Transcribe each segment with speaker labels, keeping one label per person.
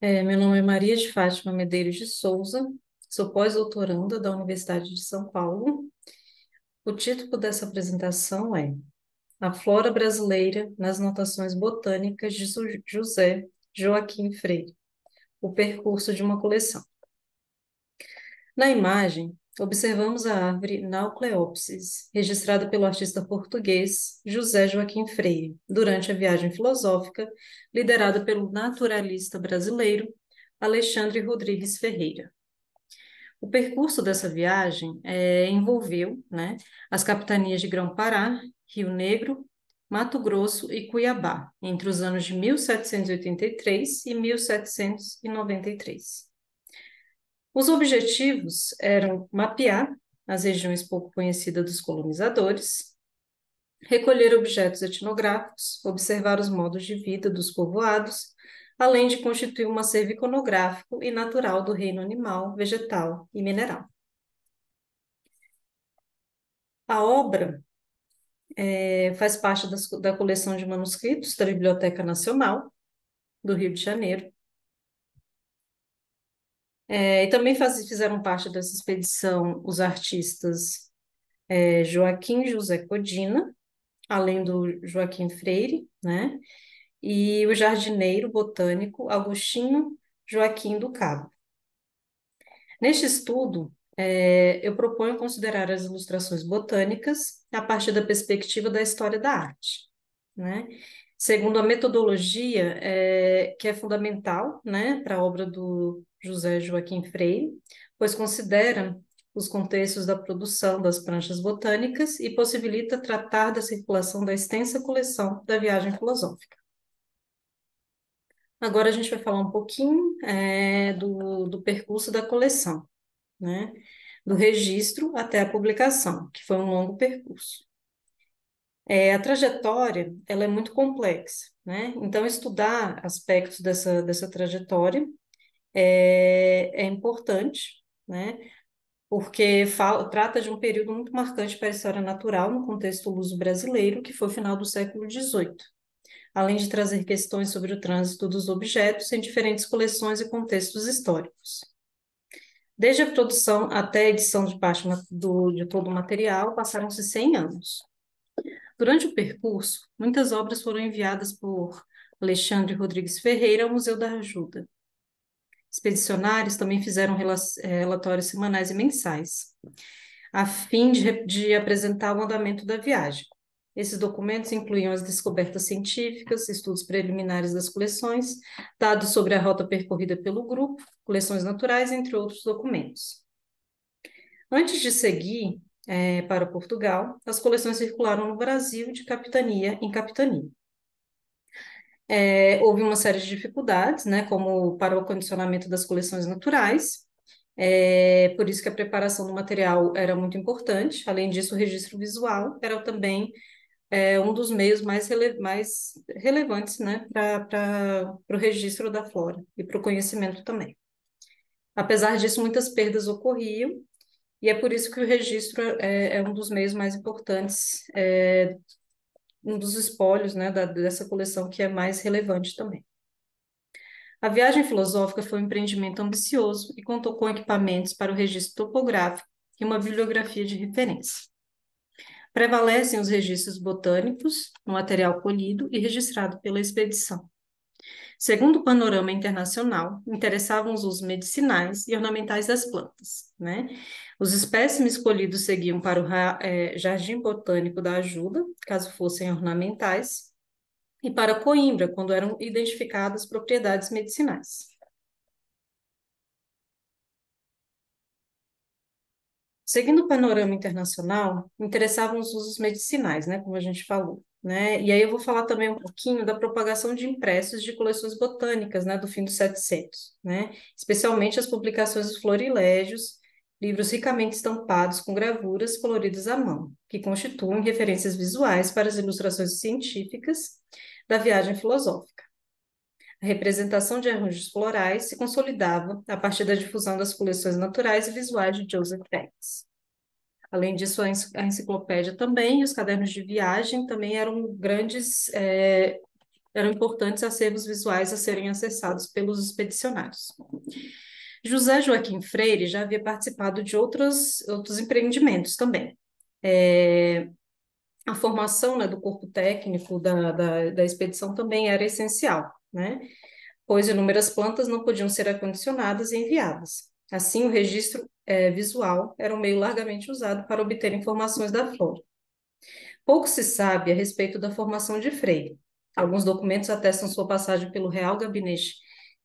Speaker 1: Meu nome é Maria de Fátima Medeiros de Souza, sou pós-doutoranda da Universidade de São Paulo. O título dessa apresentação é A Flora Brasileira nas Notações Botânicas de José Joaquim Freire, o percurso de uma coleção. Na imagem, observamos a árvore Naucleopsis, registrada pelo artista português José Joaquim Freire, durante a viagem filosófica liderada pelo naturalista brasileiro Alexandre Rodrigues Ferreira. O percurso dessa viagem envolveu, né, as capitanias de Grão-Pará, Rio Negro, Mato Grosso e Cuiabá, entre os anos de 1783 e 1793. Os objetivos eram mapear as regiões pouco conhecidas dos colonizadores, recolher objetos etnográficos, observar os modos de vida dos povoados, além de constituir um acervo iconográfico e natural do reino animal, vegetal e mineral. A obra faz parte da coleção de manuscritos da Biblioteca Nacional do Rio de Janeiro. E também fizeram parte dessa expedição os artistas Joaquim José Codina, além do Joaquim Freire, né? E o jardineiro botânico Agostinho Joaquim do Cabo. Neste estudo, eu proponho considerar as ilustrações botânicas a partir da perspectiva da história da arte, né? Segundo a metodologia que é fundamental, né, para a obra do José Joaquim Freire, pois considera os contextos da produção das pranchas botânicas e possibilita tratar da circulação da extensa coleção da viagem filosófica. Agora a gente vai falar um pouquinho do percurso da coleção, né? Do registro até a publicação, que foi um longo percurso. A trajetória, ela é muito complexa, né? Então, estudar aspectos dessa trajetória é importante, né? Porque trata de um período muito marcante para a história natural no contexto luso-brasileiro, que foi o final do século XVIII, além de trazer questões sobre o trânsito dos objetos em diferentes coleções e contextos históricos. Desde a produção até a edição de parte de todo o material, passaram-se 100 anos. Durante o percurso, muitas obras foram enviadas por Alexandre Rodrigues Ferreira ao Museu da Ajuda. Expedicionários também fizeram relatórios semanais e mensais, a fim de apresentar o andamento da viagem. Esses documentos incluíam as descobertas científicas, estudos preliminares das coleções, dados sobre a rota percorrida pelo grupo, coleções naturais, entre outros documentos. Antes de seguir para Portugal, as coleções circularam no Brasil de capitania em capitania. Houve uma série de dificuldades, né, como para o acondicionamento das coleções naturais, por isso que a preparação do material era muito importante. Além disso, o registro visual era também um dos meios mais relevantes, né, para o registro da flora e para o conhecimento também. Apesar disso, muitas perdas ocorriam, e é por isso que o registro é um dos meios mais importantes, um dos espólios, né, dessa coleção que é mais relevante também. A viagem filosófica foi um empreendimento ambicioso e contou com equipamentos para o registro topográfico e uma bibliografia de referência. Prevalecem os registros botânicos, no material colhido e registrado pela expedição. Segundo o panorama internacional, interessavam os usos medicinais e ornamentais das plantas, né? Os espécimes colhidos seguiam para o Jardim Botânico da Ajuda, caso fossem ornamentais, e para Coimbra, quando eram identificadas propriedades medicinais. Seguindo o panorama internacional, interessavam os usos medicinais, né, como a gente falou, né? E aí eu vou falar também um pouquinho da propagação de impressos de coleções botânicas, né, do fim dos 700, né? Especialmente as publicações dos florilégios, livros ricamente estampados com gravuras coloridas à mão, que constituem referências visuais para as ilustrações científicas da viagem filosófica. A representação de arranjos florais se consolidava a partir da difusão das coleções naturais e visuais de Joseph Banks. Além disso, a enciclopédia também e os cadernos de viagem também eram grandes eram importantes acervos visuais a serem acessados pelos expedicionários. José Joaquim Freire já havia participado de outros empreendimentos também. A formação, né, do corpo técnico da expedição também era essencial, né, pois inúmeras plantas não podiam ser acondicionadas e enviadas. Assim, o registro visual era um meio largamente usado para obter informações da flora. Pouco se sabe a respeito da formação de Freire. Alguns documentos atestam sua passagem pelo Real Gabinete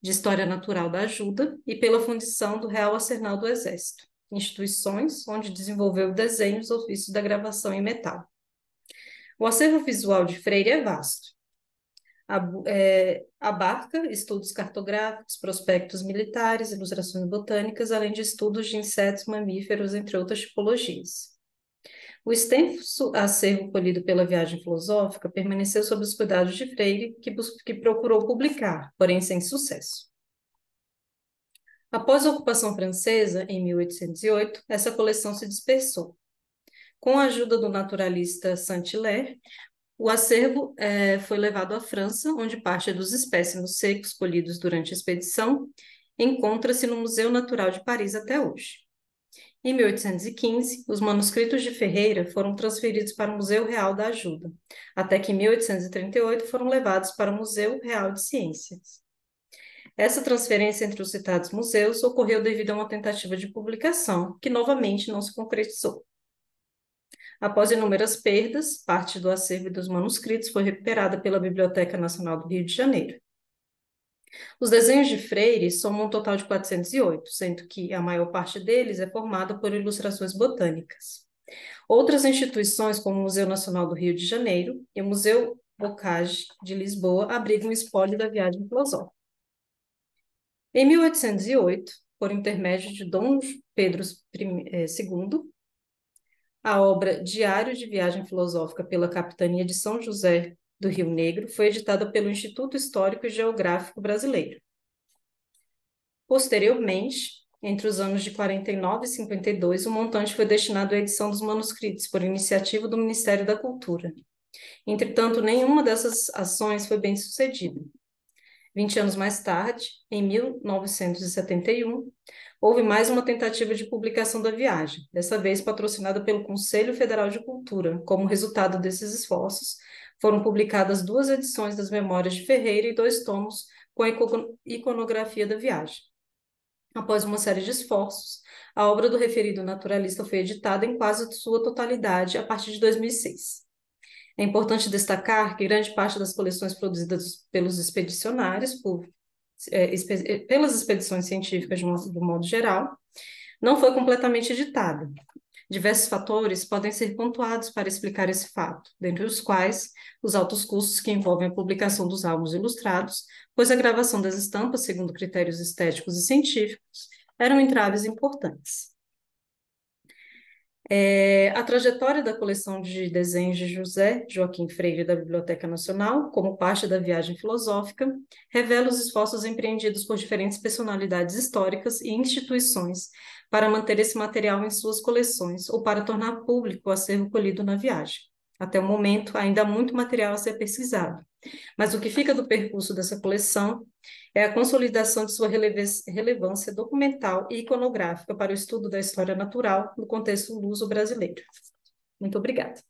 Speaker 1: de História Natural da Ajuda e pela fundição do Real Arsenal do Exército, instituições onde desenvolveu desenhos, ofícios da gravação em metal. O acervo visual de Freire é vasto. Abarca estudos cartográficos, prospectos militares, ilustrações botânicas, além de estudos de insetos, mamíferos, entre outras tipologias. O extenso acervo colhido pela viagem filosófica permaneceu sob os cuidados de Freire, que procurou publicar, porém sem sucesso. Após a ocupação francesa, em 1808, essa coleção se dispersou. Com a ajuda do naturalista Saint-Hilaire, o acervo foi levado à França, onde parte dos espécimes secos colhidos durante a expedição encontra-se no Museu Natural de Paris até hoje. Em 1815, os manuscritos de Ferreira foram transferidos para o Museu Real da Ajuda, até que em 1838 foram levados para o Museu Real de Ciências. Essa transferência entre os citados museus ocorreu devido a uma tentativa de publicação, que novamente não se concretizou. Após inúmeras perdas, parte do acervo e dos manuscritos foi recuperada pela Biblioteca Nacional do Rio de Janeiro. Os desenhos de Freire somam um total de 408, sendo que a maior parte deles é formada por ilustrações botânicas. Outras instituições, como o Museu Nacional do Rio de Janeiro e o Museu Bocage de Lisboa, abrigam o espólio da viagem filosófica. Em 1808, por intermédio de Dom Pedro II, a obra Diário de Viagem Filosófica pela Capitania de São José do Rio Negro foi editada pelo Instituto Histórico e Geográfico Brasileiro. Posteriormente, entre os anos de 49 e 52, o montante foi destinado à edição dos manuscritos por iniciativa do Ministério da Cultura. Entretanto, nenhuma dessas ações foi bem sucedida. 20 anos mais tarde, em 1971, houve mais uma tentativa de publicação da viagem, dessa vez patrocinada pelo Conselho Federal de Cultura. Como resultado desses esforços, foram publicadas 2 edições das Memórias de Ferreira e 2 tomos com a iconografia da viagem. Após uma série de esforços, a obra do referido naturalista foi editada em quase sua totalidade a partir de 2006. É importante destacar que grande parte das coleções produzidas pelos expedicionários, pelas expedições científicas de um modo geral, não foi completamente editada. Diversos fatores podem ser pontuados para explicar esse fato, dentre os quais os altos custos que envolvem a publicação dos álbuns ilustrados, pois a gravação das estampas, segundo critérios estéticos e científicos, eram entraves importantes. A trajetória da coleção de desenhos de José Joaquim Freire da Biblioteca Nacional, como parte da viagem filosófica, revela os esforços empreendidos por diferentes personalidades históricas e instituições para manter esse material em suas coleções ou para tornar público o acervo colhido na viagem. Até o momento, ainda há muito material a ser pesquisado, mas o que fica do percurso dessa coleção é a consolidação de sua relevância documental e iconográfica para o estudo da história natural no contexto luso-brasileiro. Muito obrigada.